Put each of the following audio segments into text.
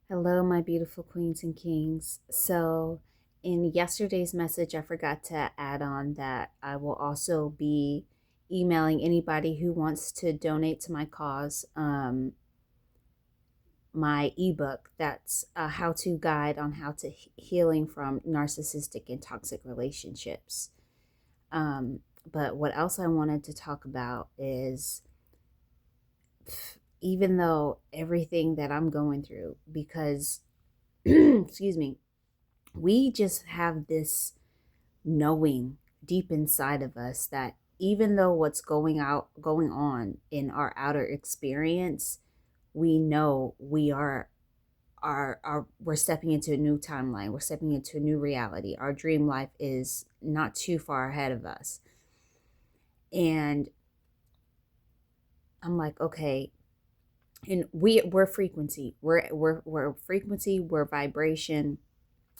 Hello, my beautiful queens and kings. So, in yesterday's message, I forgot to add on that I will also be emailing anybody who wants to donate to my cause my ebook that's a how to guide on how to healing from narcissistic and toxic relationships. Um, but what else I wanted to talk about is even though everything that I'm going through, because, excuse me, we just have this knowing deep inside of us that even though what's going on in our outer experience, we know we are we're stepping into a new timeline. We're stepping into a new reality. Our dream life is not too far ahead of us. And I'm like, okay, and we're frequency. We're frequency, we're vibration.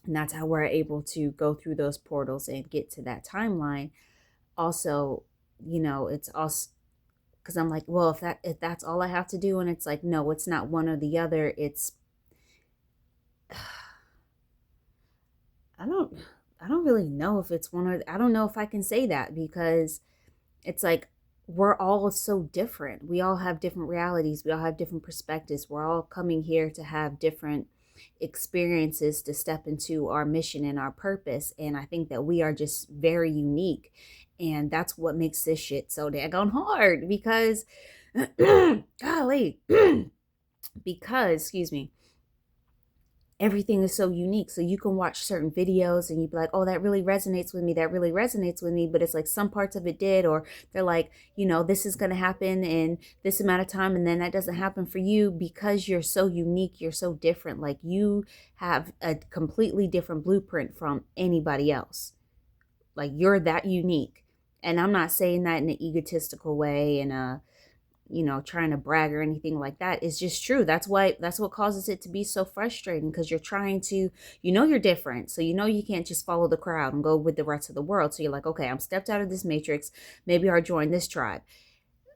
And that's how we're able to go through those portals and get to that timeline. Also, it's also because I'm like, well, if that's all I have to do, and it's like, no, it's not one or the other. It's I don't I don't really know if it's one or I don't know if I can say that because it's like we're all so different. We all have different realities. We all have different perspectives. We're all coming here to have different experiences to step into our mission and our purpose. And I think that we are just very unique. And that's what makes this shit so daggone hard because, golly, because, excuse me, everything is so unique. So you can watch certain videos and you'd be like, oh, that really resonates with me. That really resonates with me. But it's like some parts of it did, or they're like, this is going to happen in this amount of time. And then that doesn't happen for you because you're so unique. You're so different. Like you have a completely different blueprint from anybody else. Like you're that unique. And I'm not saying that in an egotistical way and trying to brag or anything like that. It's just true. That's what causes it to be so frustrating because you're trying to, you're different. So you can't just follow the crowd and go with the rest of the world. So you're like, okay, I'm stepped out of this matrix. Maybe I'll join this tribe,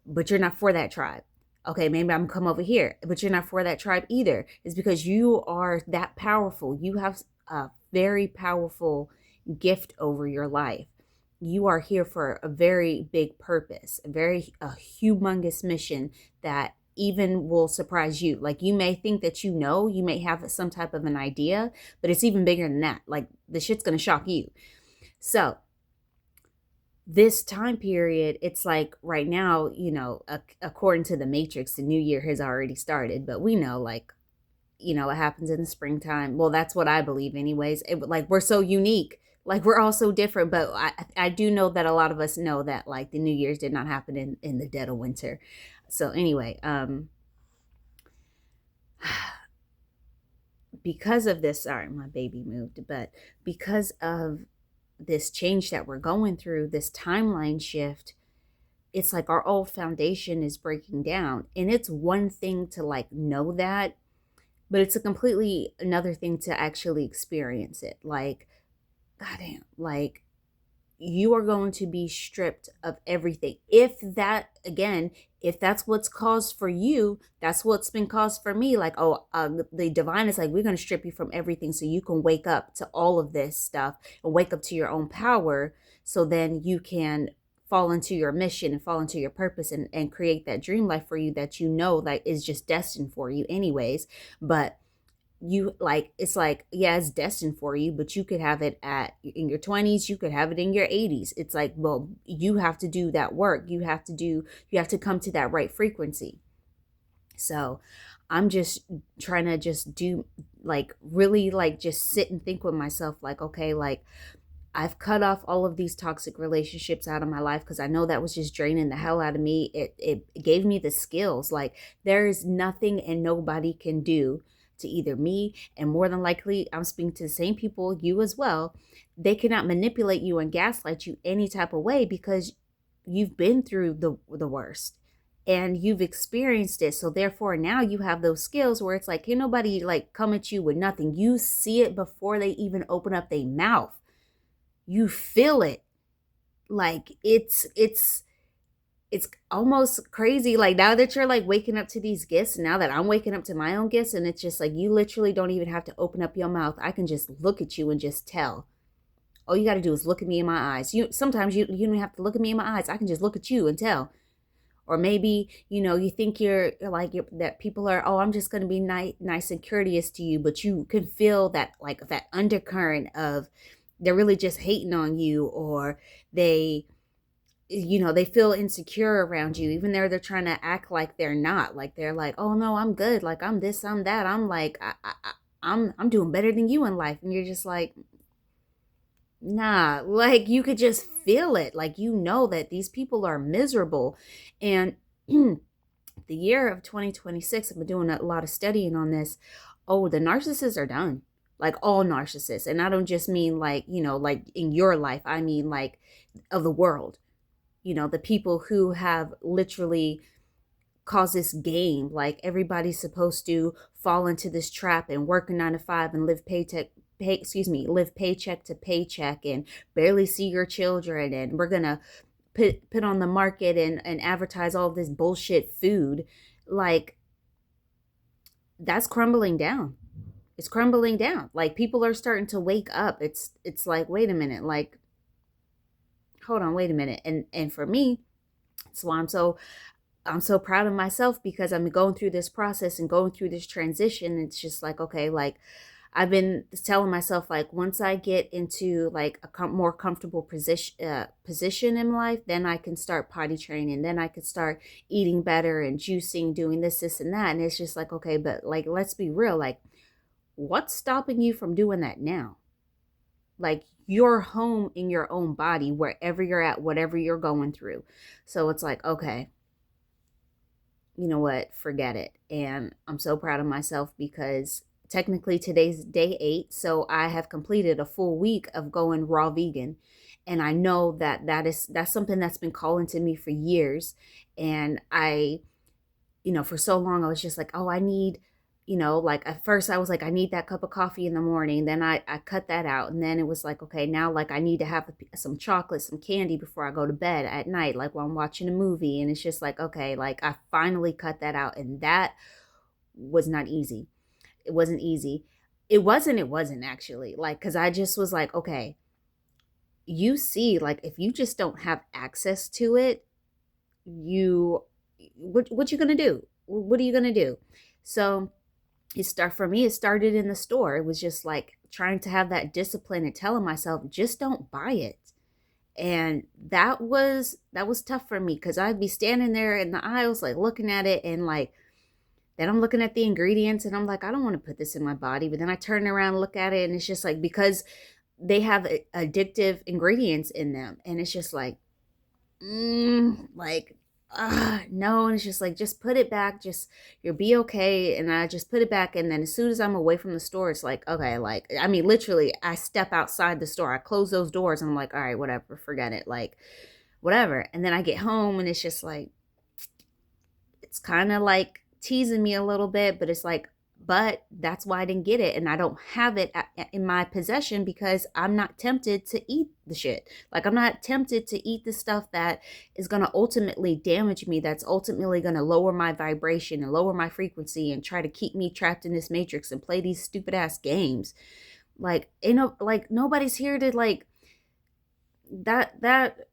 but you're not for that tribe. Okay, maybe I'm come over here, but you're not for that tribe either. It's because you are that powerful. You have a very powerful gift over your life. You are here for a very big purpose, a humongous mission that even will surprise you. Like you may think that you may have some type of an idea, but it's even bigger than that. Like the shit's gonna shock you. So this time period, it's like right now, according to the Matrix, the new year has already started, but we know, like, it happens in the springtime. Well, that's what I believe, anyways. Like, we're so unique. Like, we're all so different, but I do know that a lot of us know that, like, the New Year's did not happen in the dead of winter. So, anyway, because of this, sorry, my baby moved, but because of this change that we're going through, this timeline shift, it's like our old foundation is breaking down. And it's one thing to like know that, but it's a completely another thing to actually experience it. Like, goddamn, like you are going to be stripped of everything. If that's what's caused for you, that's what's been caused for me. Like, oh, the divine is like, we're going to strip you from everything so you can wake up to all of this stuff and wake up to your own power. So then you can fall into your mission and fall into your purpose and create that dream life for you that like is just destined for you anyways. But you like it's like, yeah, it's destined for you, but you could have it at in your 20s, you could have it in your 80s. It's like, well, you have to do that work. You have to come to that right frequency. So I'm just trying to just do like really like just sit and think with myself like, okay, like I've cut off all of these toxic relationships out of my life because I know that was just draining the hell out of me. It gave me the skills. Like there is nothing and nobody can do to either me, and more than likely I'm speaking to the same people, you as well. They cannot manipulate you and gaslight you any type of way because you've been through the worst and you've experienced it. So therefore now you have those skills where it's like, can nobody like come at you with nothing. You see it before they even open up their mouth. You feel it. Like it's it's almost crazy. Like now that you're like waking up to these gifts, now that I'm waking up to my own gifts, and it's just like you literally don't even have to open up your mouth. I can just look at you and just tell. All you got to do is look at me in my eyes. You sometimes you don't have to look at me in my eyes. I can just look at you and tell. Or maybe you think you're like that people are, oh, I'm just going to be nice and courteous to you, but you can feel that, like that undercurrent of they're really just hating on you, or they they feel insecure around you, even though they're trying to act like they're not, like they're like, oh no, I'm good, like I'm this, I'm that, I'm like I'm doing better than you in life, and you're just like, nah. Like you could just feel it, like that these people are miserable. And the year of 2026, I've been doing a lot of studying on this. Oh, the narcissists are done. Like all narcissists. And I don't just mean like, like in your life. I mean like of the world. The people who have literally caused this game. Like everybody's supposed to fall into this trap and work a 9 to 5 and live paycheck to paycheck and barely see your children, and we're gonna put on the market and advertise all this bullshit food. Like that's crumbling down. It's crumbling down. Like people are starting to wake up. It's like, wait a minute, like hold on, wait a minute. And for me, that's why I'm so proud of myself, because I'm going through this process and going through this transition. It's just like, okay, like I've been telling myself, like once I get into like a more comfortable position in life, then I can start potty training, then I could start eating better and juicing, doing this and that. And it's just like, okay, but like let's be real, like what's stopping you from doing that now? Like you're home in your own body, wherever you're at, whatever you're going through. So it's like, okay, you know what, forget it. And I'm so proud of myself, because technically today's day 8, so I have completed a full week of going raw vegan. And I know that that's something that's been calling to me for years. And I, for so long I was just like, oh, I need, like at first I was like, I need that cup of coffee in the morning. Then I cut that out. And then it was like, okay, now like I need to have some chocolate, some candy before I go to bed at night, like while I'm watching a movie. And it's just like, okay, like I finally cut that out. And that was not easy. It wasn't easy. It wasn't actually, like, because I just was like, okay, you see, like if you just don't have access to it, you what you gonna do? What are you gonna do? So for me, it started in the store. It was just like trying to have that discipline and telling myself, just don't buy it. And that was tough for me, because I'd be standing there in the aisles like looking at it, and like then I'm looking at the ingredients and I'm like, I don't want to put this in my body. But then I turn around and look at it, and it's just like, because they have addictive ingredients in them, and it's just like, like, no. And it's just like, just put it back, just you'll be okay. And I just put it back, and then as soon as I'm away from the store, it's like, okay, like I mean literally I step outside the store, I close those doors, and I'm like, all right, whatever, forget it, like whatever. And then I get home, and it's just like, it's kind of like teasing me a little bit, but it's like, but that's why I didn't get it, and I don't have it in my possession, because I'm not tempted to eat the shit. Like I'm not tempted to eat the stuff that is going to ultimately damage me, that's ultimately going to lower my vibration and lower my frequency and try to keep me trapped in this matrix and play these stupid ass games. Like like nobody's here to like that.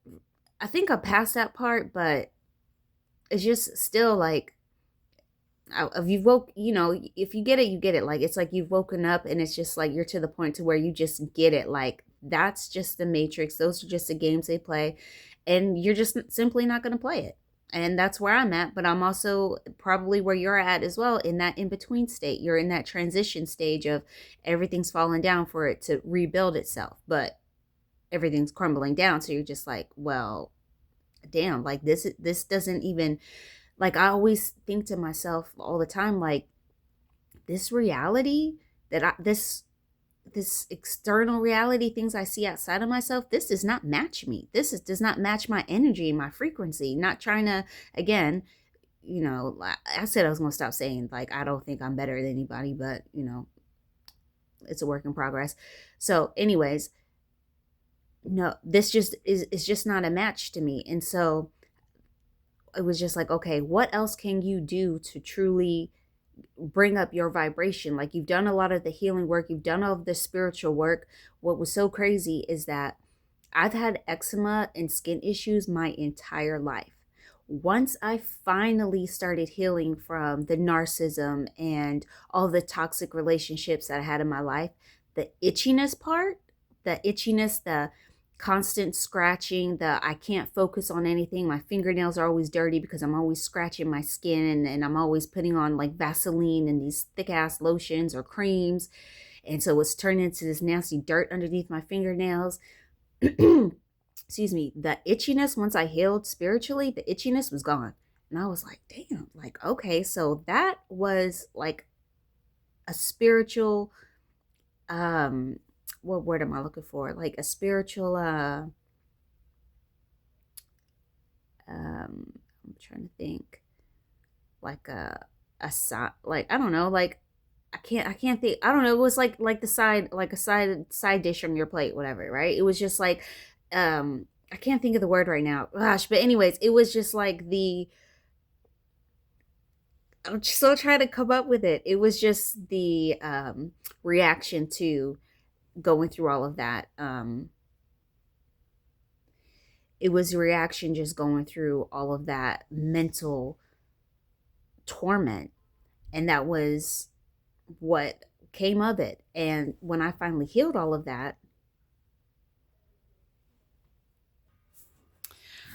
I think I passed that part, but it's just still like, if you woke, if you get it, you get it. Like it's like you've woken up, and it's just like you're to the point to where you just get it. Like that's just the matrix, those are just the games they play, and you're just simply not going to play it. And that's where I'm at. But I'm also probably where you're at as well, in that in between state. You're in that transition stage of everything's falling down for it to rebuild itself, but everything's crumbling down. So you're just like, well, damn, like this doesn't even, like I always think to myself all the time, like this reality that this external reality, things I see outside of myself, this does not match me. Does not match my energy, my frequency. Not trying to, again, I said I was going to stop saying like I don't think I'm better than anybody, but it's a work in progress. So anyways, no, this just is just not a match to me. And so it was just like, okay, what else can you do to truly bring up your vibration? Like, you've done a lot of the healing work, you've done all of the spiritual work. What was so crazy is that I've had eczema and skin issues my entire life. Once I finally started healing from the narcissism and all the toxic relationships that I had in my life, the itchiness part, the itchiness, the constant scratching, the I can't focus on anything. My fingernails are always dirty because I'm always scratching my skin, and I'm always putting on like Vaseline and these thick ass lotions or creams. And so it's turned into this nasty dirt underneath my fingernails. Excuse me. The itchiness, once I healed spiritually, the itchiness was gone. And I was like, damn, like, okay, so that was like a spiritual, um, what word am I looking for? Like a spiritual, I'm trying to think, like a side, like, I don't know, like, I can't think, I don't know, it was like the side, like a side dish from your plate, whatever, right? It was just like, I can't think of the word right now, gosh, but anyways, it was just like the, I'm still trying to come up with it. It was just the reaction to going through all of that. It was a reaction just going through all of that mental torment. And that was what came of it. And when I finally healed all of that,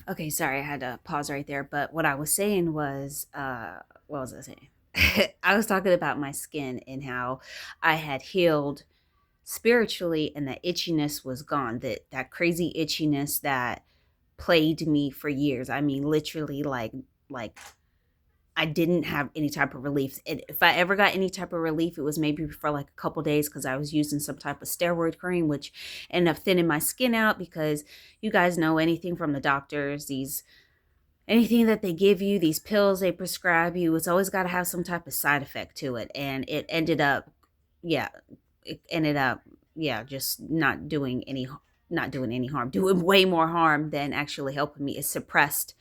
okay, sorry, I had to pause right there. But what I was saying was, what was I saying? I was talking about my skin and how I had healed spiritually, and that itchiness was gone. That crazy itchiness that plagued me for years. I mean, literally, like I didn't have any type of relief. If I ever got any type of relief, it was maybe for like a couple days because I was using some type of steroid cream, which ended up thinning my skin out. Because you guys know, anything from the doctors, these anything that they give you, these pills they prescribe you, it's always got to have some type of side effect to it. And yeah, it ended up, yeah, just not doing any harm, doing way more harm than actually helping me. It suppressed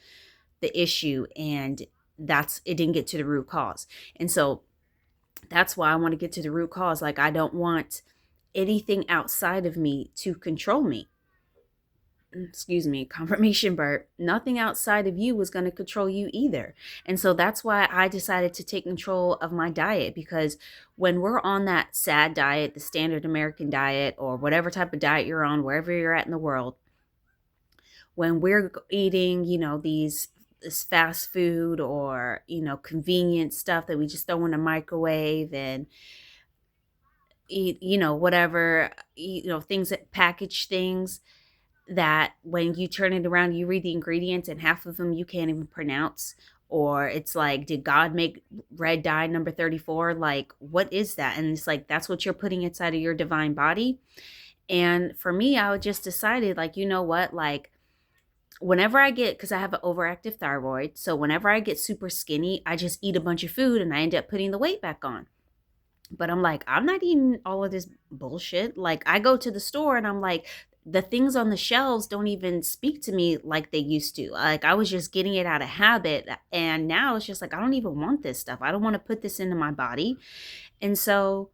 the issue, and that's it didn't get to the root cause. And so that's why I want to get to the root cause. Like, I don't want anything outside of me to control me. Excuse me, confirmation burp. Nothing outside of you was going to control you either. And so that's why I decided to take control of my diet, because when we're on that sad diet, the standard American diet, or whatever type of diet you're on, wherever you're at in the world, when we're eating, this fast food, or, convenient stuff that we just throw in a microwave and eat, whatever, things that package things, that when you turn it around, you read the ingredients and half of them you can't even pronounce. Or it's like, did God make red dye number 34? Like, what is that? And it's like, that's what you're putting inside of your divine body. And for me, I just decided, like, you know what? Like, whenever I get, because I have an overactive thyroid, so whenever I get super skinny, I just eat a bunch of food and I end up putting the weight back on. But I'm like, I'm not eating all of this bullshit. Like, I go to the store and I'm like, the things on the shelves don't even speak to me like they used to. Like, I was just getting it out of habit. And now it's just like, I don't even want this stuff. I don't want to put this into my body. And so,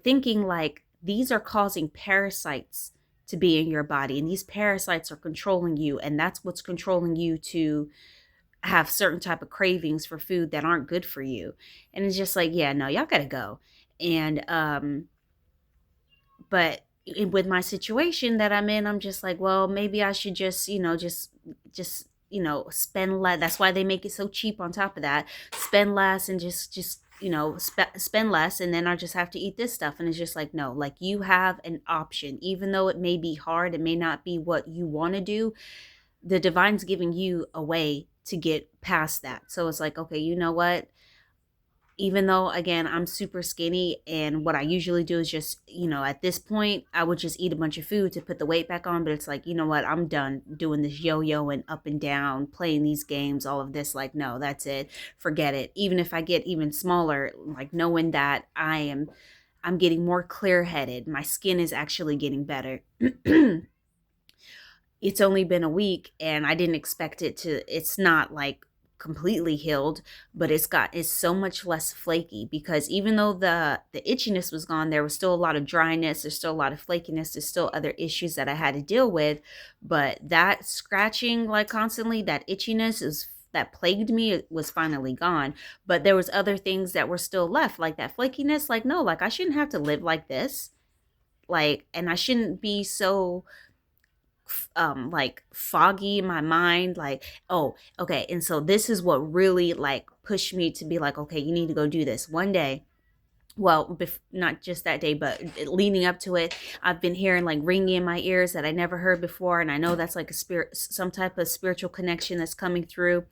thinking like, these are causing parasites to be in your body, and these parasites are controlling you. And that's what's controlling you to have certain type of cravings for food that aren't good for you. And it's just like, yeah, no, y'all gotta go. And but with my situation that I'm in, I'm just like, well, maybe I should just, just spend less. That's why they make it so cheap. On top of that, spend less, and just spend less, and then I just have to eat this stuff. And it's just like, no, like, you have an option. Even though it may be hard, it may not be what you want to do, the divine's giving you a way to get past that. So it's like, okay, you know what? Even though, again, I'm super skinny, and what I usually do is just, at this point, I would just eat a bunch of food to put the weight back on. But it's like, you know what? I'm done doing this yo-yo and up and down, playing these games, all of this. Like, no, that's it. Forget it. Even if I get even smaller, like, knowing that I'm getting more clear-headed. My skin is actually getting better. it's only been a week and I didn't expect it to, it's not like completely healed, but it's so much less flaky, because even though the itchiness was gone, there was still a lot of dryness, there's still a lot of flakiness, there's still other issues that I had to deal with. But that scratching, like constantly, that itchiness is that plagued me, it was finally gone. But there was other things that were still left, like that flakiness. Like, no, like I shouldn't have to live like this, like, and I shouldn't be so like foggy in my mind, like, oh, okay. And so this is what really like pushed me to be like, okay, you need to go do this one day. Well, not just that day, but leading up to it, I've been hearing like ringing in my ears that I never heard before, and I know that's like a spirit, some type of spiritual connection that's coming through.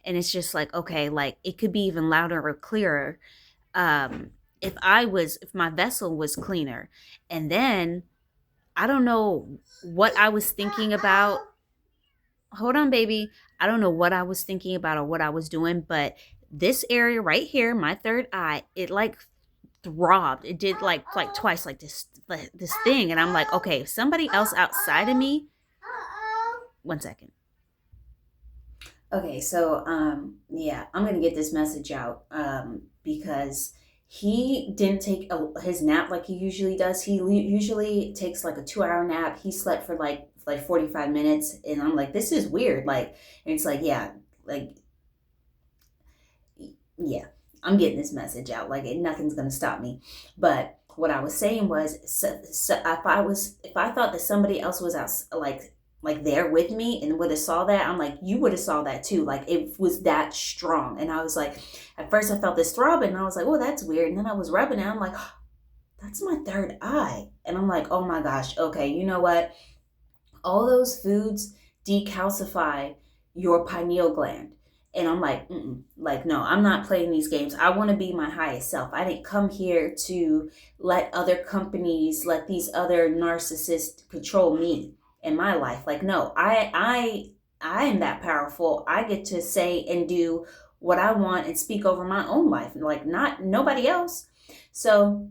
And it's just like, okay, like it could be even louder or clearer, if my vessel was cleaner. And then I don't know what I was thinking about. Hold on, baby. I don't know what I was thinking about or what I was doing, but this area right here, my third eye, it like throbbed. It did like twice, like this thing, and I'm like, okay, if somebody else outside of me. One second. Okay, so yeah, I'm gonna get this message out because he didn't take his nap like he usually does. He usually takes like a 2 hour nap. He slept for like 45 minutes, and I'm like, this is weird. Like, and it's like, yeah, like, yeah, I'm getting this message out. Like, nothing's gonna stop me. But what I was saying was, so if I thought that somebody else was out, like there with me and would have saw that, I'm like, you would have saw that too. Like it was that strong. And I was like, at first I felt this throbbing, and I was like, oh, that's weird. And then I was rubbing it. I'm like, oh, that's my third eye. And I'm like, oh my gosh, okay, you know what? All those foods decalcify your pineal gland. And I'm like, like, no, I'm not playing these games. I want to be my highest self. I didn't come here to let other companies, let these other narcissists control me in my life. Like, no, I am that powerful. I get to say and do what I want and speak over my own life, like not nobody else. So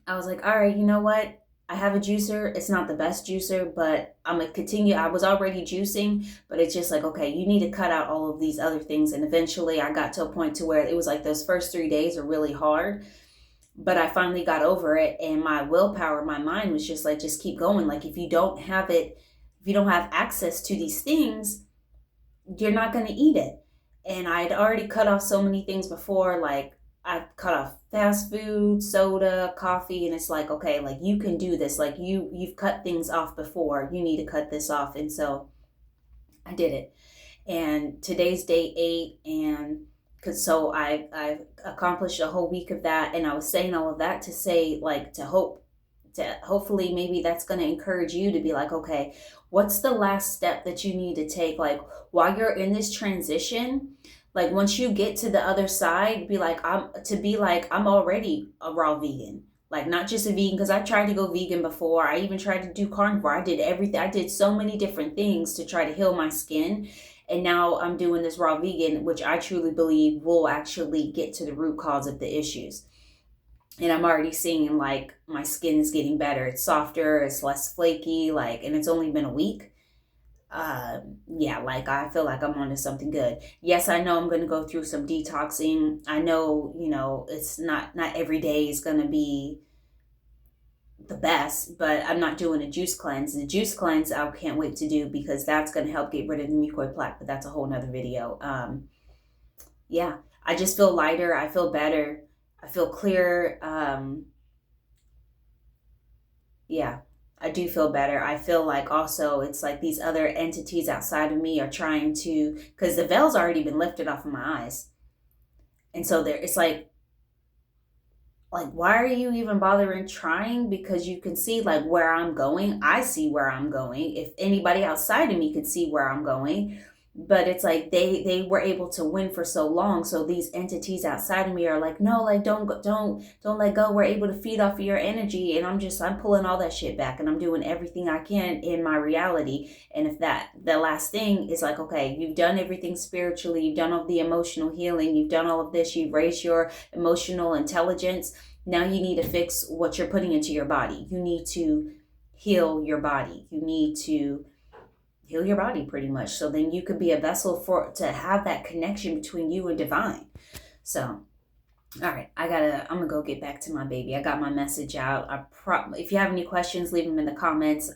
I was like, all right, you know what? I have a juicer. It's not the best juicer, but I'm gonna continue. I was already juicing, but it's just like, okay, you need to cut out all of these other things. And eventually I got to a point to where it was like those first 3 days are really hard, but I finally got over it. And my willpower, my mind was just like, just keep going. Like if you don't have it, if you don't have access to these things, you're not going to eat it. And I'd already cut off so many things before, like I cut off fast food, soda, coffee, and it's like, okay, like you can do this. Like you've cut things off before. You need to cut this off. And so I did it. And today's day 8, and cuz so I've accomplished a whole week of that, and I was saying all of that to say, like, to hopefully maybe that's going to encourage you to be like, okay, what's the last step that you need to take, like while you're in this transition, like once you get to the other side, be like I'm already a raw vegan, like not just a vegan, because I tried to go vegan before. I even tried to do carnivore. I did everything. I did so many different things to try to heal my skin, and now I'm doing this raw vegan, which I truly believe will actually get to the root cause of the issues. And I'm already seeing like my skin is getting better. It's softer, it's less flaky, like, and it's only been a week. Yeah, like I feel like I'm onto something good. Yes, I know I'm going to go through some detoxing. I know, it's not every day is going to be the best, but I'm not doing a juice cleanse. The juice cleanse I can't wait to do, because that's going to help get rid of the mucoid plaque, but that's a whole nother video. Yeah, I just feel lighter. I feel better. I feel clearer. Yeah, I do feel better. I feel like also it's like these other entities outside of me are trying to, because the veil's already been lifted off of my eyes. And so there, it's like, why are you even bothering trying? Because you can see like where I'm going. I see where I'm going. If anybody outside of me could see where I'm going, but it's like they were able to win for so long. So these entities outside of me are like, no, like don't let go. We're able to feed off of your energy. And I'm pulling all that shit back, and I'm doing everything I can in my reality. And if the last thing is like, okay, you've done everything spiritually, you've done all the emotional healing, you've done all of this, you've raised your emotional intelligence. Now you need to fix what you're putting into your body. You need to heal your body. You need to heal your body pretty much. So then you could be a vessel for to have that connection between you and divine. So all right, I'm gonna go get back to my baby. I got my message out. If you have any questions, leave them in the comments.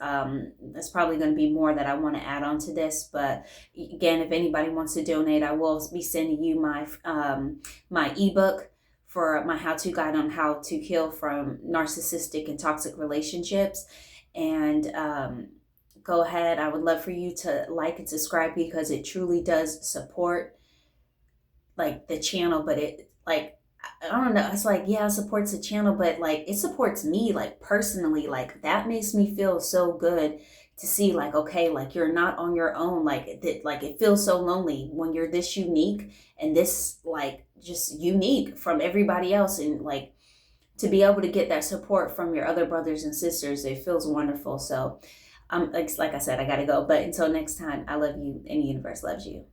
There's probably gonna be more that I want to add on to this, but again, if anybody wants to donate, I will be sending you my ebook for my how-to guide on how to heal from narcissistic and toxic relationships. And go ahead. I would love for you to like and subscribe because it truly does support like the channel, but it like I don't know. It's like, yeah, it supports the channel, but like it supports me, like personally. Like that makes me feel so good to see, like, okay, like you're not on your own. Like that, like it feels so lonely when you're this unique and this like just unique from everybody else, and like to be able to get that support from your other brothers and sisters, it feels wonderful. So, like I said, I gotta go. But until next time, I love you, and the universe loves you.